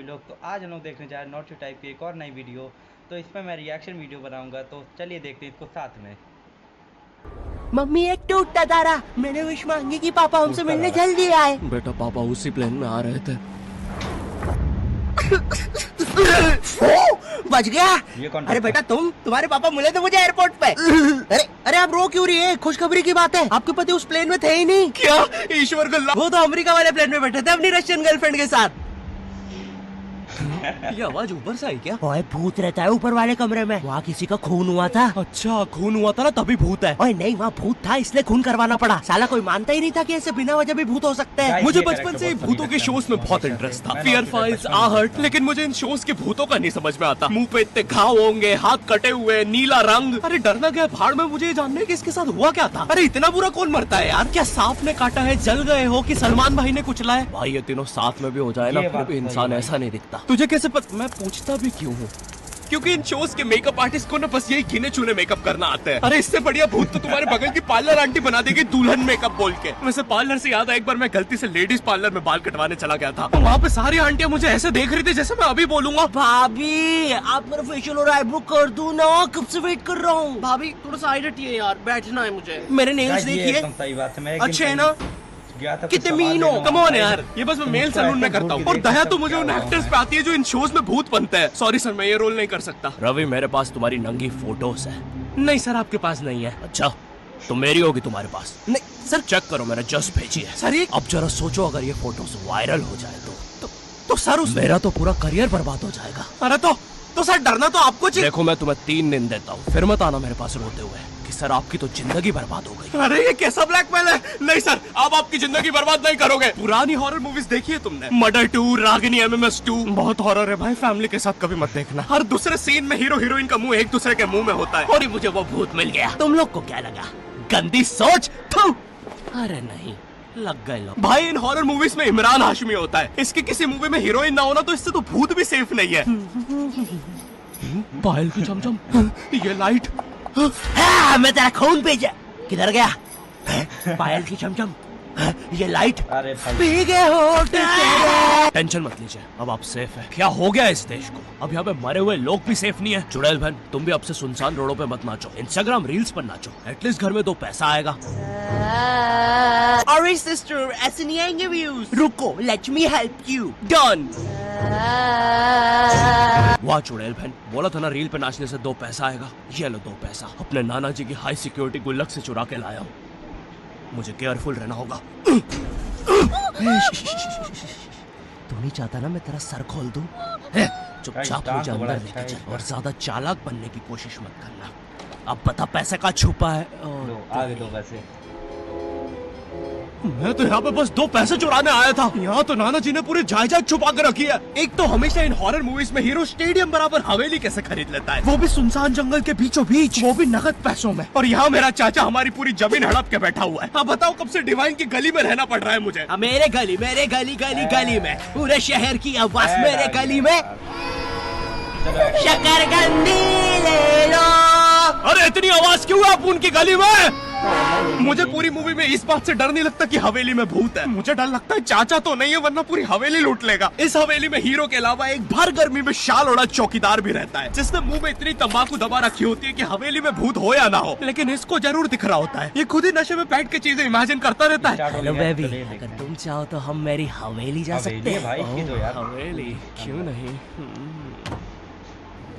लोग। तो आज हम लोग देखने जा रहे हैं नॉट टाइप की एक और नई वीडियो। तो इसमें मैं रिएक्शन वीडियो बनाऊंगा, तो चलिए देखते हैं इसको साथ में। मम्मी एक टूटता तारा, मैंने विश मांगी कि पापा हमसे टूटता मिलने तारा। जल्दी आए। बेटा पापा उसी प्लेन में आ रहे थे। बच गया। ये कौन अरे टूटा? बेटा तुम्हारे पापा मिले थे मुझे एयरपोर्ट पे। अरे अरे आप रो क्यों रही है? खुशखबरी की बात है, आपके पति उस प्लेन में थे ही नहीं। क्या ईश्वर का वो तो अमेरिका वाले प्लेन में बैठे थे अपनी रशियन गर्लफ्रेंड के साथ। ये आवाज ऊपर से आई क्या? ओए भूत रहता है ऊपर वाले कमरे में, वहाँ किसी का खून हुआ था। अच्छा खून हुआ था ना तभी भूत है। ओए नहीं, वहाँ भूत था इसलिए खून करवाना पड़ा। साला कोई मानता ही नहीं था कि ऐसे बिना वजह भी भूत हो सकते हैं। गाइस, मुझे ये बचपन character से ही बहुत भूतों funny के लगता है शोज में मुझे। बहुत इंटरेस्ट था। मैं फियर नॉट फाइल्स, बचपन में आहट, लेकिन मुझे इन शोज के भूतों का नहीं समझ में आता। मुंह पे इतने घाव होंगे, हाथ कटे हुए, नीला रंग। अरे डरना क्या भाड़ में, मुझे ये जानना है कि इसके साथ हुआ क्या था। अरे इतना बुरा कौन मरता है यार? क्या सांप ने काटा है, जल गए हो कि सलमान भाई ने कुचला है? भाई ये तीनों साथ में भी हो जाए ना ये फिर बात भी सही इंसान है ऐसा नहीं दिखता। तुझे कैसे पता? मैं पूछता भी क्यों हूँ? क्योंकि इन शोज के मेकअप आर्टिस्ट को ना बस यही गिने चुने मेकअप करना आता है। अरे इससे बढ़िया भूत तो तुम्हारे बगल की पार्लर आंटी बना देगी दुल्हन मेकअप बोल के। वैसे पार्लर से याद है, एक बार मैं गलती से लेडीज पार्लर में बाल कटवाने चला गया था। तो वहाँ पे सारी आंटियां मुझे ऐसे देख रही थी जैसे मैं अभी बोलूंगा भाभी आप मेरा फेशियल और आईब्रो कर दो ना, कब से वेट कर रहा हूँ। भाभी थोड़ा साइड हटिए यार, बैठना है मुझे। मेरे नेल्स गाइस, ये देखिए, एकदम सही बात है। मैं एक दिन अच्छे है पहले ना? गया था, कितने कुछ मीन सामान हो, लेने कम वहाँ ऑन पे। यार, ये बस मैं मेल मुझको सैलून में ऐसे करता हूँ। घूर के और दया देखा तो सब मुझे क्या उन हुआ एक्टर्स वहाँ पे आती है जो इन शोज में भूत बनते हैं। सॉरी सर, मैं ये रोल नहीं कर सकता। रवि मेरे पास तुम्हारी नंगी फोटोज है। नहीं सर आपके पास नहीं है। अच्छा तो मेरी होगी तुम्हारे पास। नहीं सर। चेक करो, मैंने जस्ट भेजी है। सर ये अब जरा सोचो, अगर ये फोटोज वायरल हो जाए तो सर मेरा तो पूरा करियर बर्बाद हो जाएगा। अरे तो सर डरना तो आपको चाहिए। देखो मैं तुम्हें 3 दिन देता हूँ, फिर मत आना मेरे पास रोते हुए कि सर आपकी तो जिंदगी बर्बाद हो गई। अरे ये कैसा ब्लैकमेल है? नहीं सर, आप आपकी जिंदगी बर्बाद नहीं करोगे। पुरानी हॉरर मूवीज देखी है तुमने? मर्डर 2, रागिनी, MMS 2, बहुत हॉरर है भाई। फैमिली के साथ कभी मत देखना। हर दूसरे सीन में हीरो हीरोइन का मुंह एक दूसरे के मुंह में होता है। और ये मुझे वो भूत मिल गया। तुम लोग को क्या लगा? गंदी सोच। थू। अरे नहीं, लग गए लोग। भाई इन हॉरर मूवीज में इमरान हाशमी होता है। इसकी किसी मूवी में हीरोइन ना होना तो इससे तो भूत भी सेफ नहीं है। पायल की चमचम, ये लाइट। हाँ, मैं तेरा खून भेजा। किधर गया? पायल की चमचम, ये लाइट अरे भाई, पी गए हो तेरे। टेंशन मत लीजिए, अब आप सेफ है। क्या हो गया इस देश को? अब यहाँ पे मरे हुए लोग भी सेफ नहीं है। चुड़ैल बहन, तुम भी अब से सुनसान रोडों पे मत नाचो, इंस्टाग्राम रील्स पर नाचो। एटलीस्ट घर में 2 पैसा आएगा। अरे सिस्टर, ऐसे नहीं आएंगे व्यूज। रुको, let me help you. Done. वाह चुड़ैल बहन, बोला था ना रील पे नाचने से 2 पैसा आएगा। ये लो 2 पैसा, अपने नाना जी की हाई सिक्योरिटी गुल्लक से चुरा के लाया हूँ। मुझे केयरफुल रहना होगा। तू नहीं चाहता ना मैं तेरा सर खोल दूं? चुपचाप टांग मुझे तो बड़ा अंदर अच्छा लेके है चल इसका। और ज्यादा चालाक बनने की कोशिश मत करना। अब बता पैसे का छुपा है। लो आगे दो पैसे। मैं तो यहाँ पे बस 2 पैसे चुराने आया था। यहाँ तो नाना जी ने पूरी जायदाद छुपा के रखी है। एक तो हमेशा इन हॉरर मूवीज में हीरो स्टेडियम बराबर हवेली कैसे खरीद लेता है, वो भी सुनसान जंगल के बीचों बीच, वो भी नगद पैसों में। और यहाँ मेरा चाचा हमारी पूरी जमीन हड़प के बैठा हुआ है। अब बताओ कब से डिवाइन की गली में रहना पड़ रहा है मुझे। मेरे गली गली में, पूरे शहर की आवाज मेरे गली में। शकरकंदी ले लो। अरे इतनी आवाज क्यों है आप उनकी गली में? मुझे पूरी मूवी में इस बात से डर नहीं लगता कि हवेली में भूत है। मुझे डर लगता है चाचा तो नहीं है, वरना पूरी हवेली लूट लेगा। इस हवेली में हीरो के अलावा एक भर गर्मी में शाल ओढ़ा चौकीदार भी रहता है, जिसने मुंह में इतनी तंबाकू दबा रखी होती है कि हवेली में भूत हो या ना हो, लेकिन इसको जरूर दिख रहा होता है। ये खुद ही नशे में बैठ के चीजें इमेजिन करता रहता है। हेलो बेबी, अगर तुम चाहो तो हम मेरी हवेली जा सकते हैं। भाई की दो यार। हवेली क्यों नहीं?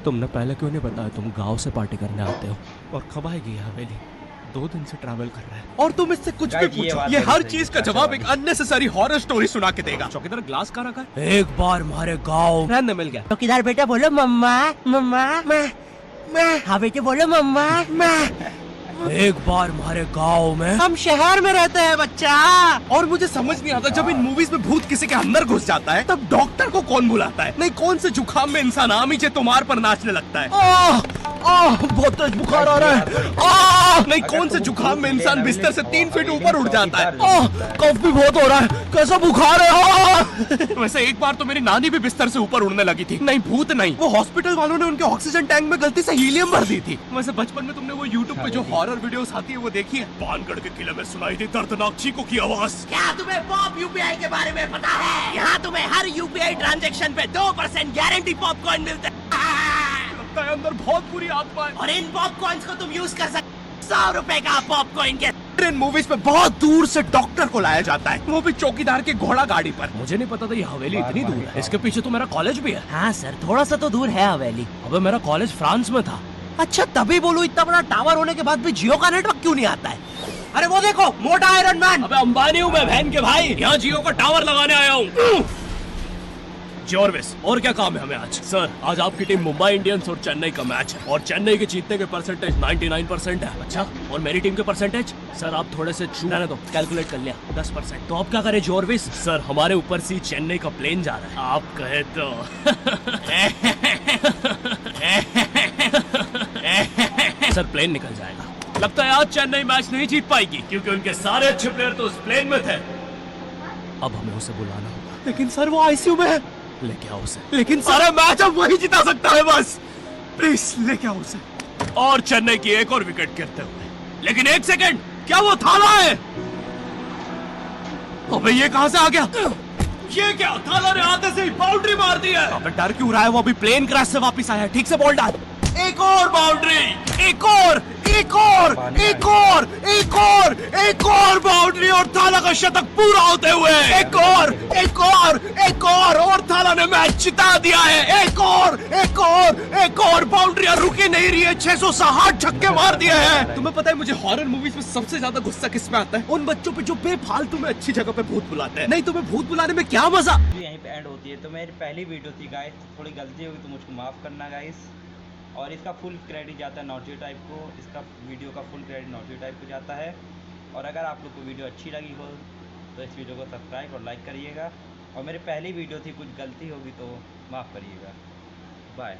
तुमने पहले क्यों नहीं बताया तुम गांव से पार्टी करने आते हो? और कब आएगी ये हवेली? 2 दिन से ट्रैवल कर रहा है और तुम इससे कुछ भी गाइस, ये पूछो, बात ये बड़ी हर सही चीज है। का अच्छा जवाब बात एक अननेसेसरी हॉरर स्टोरी सुना के देगा। चौकीदार ग्लास का रखा है। एक बार हमारे गांव रहने मिल गया। चौकीदार बेटा बोलो मम्मा मम्मा मैं। हाँ बेटे बोलो मम्मा मैं। एक बार हमारे गांव में हम शहर में रहते हैं बच्चा। और मुझे समझ नहीं आता, जब इन मूवीज में भूत किसी के अंदर घुस जाता है तब डॉक्टर को कौन बुलाता है? नहीं, कौन से जुकाम में इंसान आमी चे तुम्हार पर नाचने लगता है। बहुत तेज बुखार आ रहा है। नहीं, कौन से जुकाम में इंसान बिस्तर से 3 फीट ऊपर उड़ जाता है। कफ भी बहुत हो रहा है, कैसा बुखार है। वैसे एक बार तो मेरी नानी भी बिस्तर से ऊपर उड़ने लगी थी। नहीं भूत नहीं, वो हॉस्पिटल वालों ने उनके ऑक्सीजन टैंक में गलती से हीलियम भर दी थी। वैसे बचपन में तुमने वो यूट्यूब पे जो हॉरर वीडियोस आती है वो देखी है? पानगढ़ के किले में सुनाई दी दर्दनाक चीखों की आवाज। क्या तुम्हें पॉप यूपीआई के बारे में पता है? यहाँ तुम्हें हर यूपीआई ट्रांजैक्शन पे 2% गारंटी पॉपकॉर्न मिलता है। लगता है अंदर बहुत बुरी आत्मा है। और इन पॉपकॉर्न्स को तुम यूज कर सकते 100 रुपए का पॉपकॉर्न के। इन मूवीज में बहुत दूर से डॉक्टर को लाया जाता है, वो भी चौकीदार के घोड़ा गाड़ी पर। मुझे नहीं पता था ये हवेली इतनी दूर है। इसके पीछे तो मेरा कॉलेज भी है। हाँ सर, थोड़ा सा तो दूर है हवेली। अबे मेरा कॉलेज फ्रांस में था। अच्छा, तभी बोलूं इतना बड़ा टावर होने के बाद भी जियो का नेटवर्क क्यों नहीं आता है? अरे वो देखो, मोटा आयरन मैन। अबे अंबानी हूँ मैं बहन के भाई, यहाँ जियो का टावर लगाने आया हूँ। जॉर्विस, और क्या काम है हमें आज? सर, आज आपकी टीम मुंबई इंडियंस और चेन्नई का मैच है और चेन्नई के जीतने के परसेंटेज 99% है। अच्छा, और मेरी टीम के परसेंटेज? सर आप थोड़े से रहने दो, कैलकुलेट कर लिया 10%। तो आप क्या करें जॉर्विस? सर हमारे ऊपर से चेन्नई का प्लेन जा रहा है। आप कहे तो सर प्लेन निकल जाएगा। लगता है आज चेन्नई मैच नहीं जीत पाएगी क्योंकि उनके सारे अच्छे प्लेयर तो उस प्लेन में थे। अब हमें उसे बुलाना होगा। लेकिन सर वो आईसीयू में है। लेके आओ उसे। लेकिन सारा मैच अब वही जिता सकता है बस। प्लीज लेके आओ उसे। और चेन्नई की एक और विकेट गिरते हुए। लेकिन एक सेकंड, क्या वो थाला है? अबे ये कहां से आ गया? ये क्या? थाला ने आते से ही बाउंड्री मार दी है। अबे डर क्यों रहा है? वो अभी प्लेन क्रैश से वापस आया है। ठीक से बॉल डाल। एक और बाउंड्री, एक और, एक और, एक और, एक और, एक और बाउंड्री और थाला का शतक पूरा होते हुए एक और, एक और, एक और थाला ने मैच जिता दिया है। एक और, एक और, एक और बाउंड्री रुकी नहीं रही है। 660 छक्के मार दिए हैं। तुम्हें पता है मुझे हॉरर मूवीज में सबसे ज्यादा गुस्सा किस में आता है? उन बच्चों पे जो बेफालतू में अच्छी जगह पे भूत बुलाते हैं। नहीं, तुम्हें भूत बुलाने में क्या मजा? यहीं पे एंड होती है। तो मेरी पहली वीडियो थी गाइस, थोड़ी गलती होगी तो मुझको माफ़ करना गाइस। और इसका फुल क्रेडिट जाता है नॉटी टाइप को। इसका वीडियो का फुल क्रेडिट नॉटी टाइप को जाता है। और अगर आप लोग को वीडियो अच्छी लगी हो तो इस वीडियो को सब्सक्राइब और लाइक करिएगा। और मेरी पहली वीडियो थी, कुछ गलती होगी तो माफ़ करिएगा। बाय।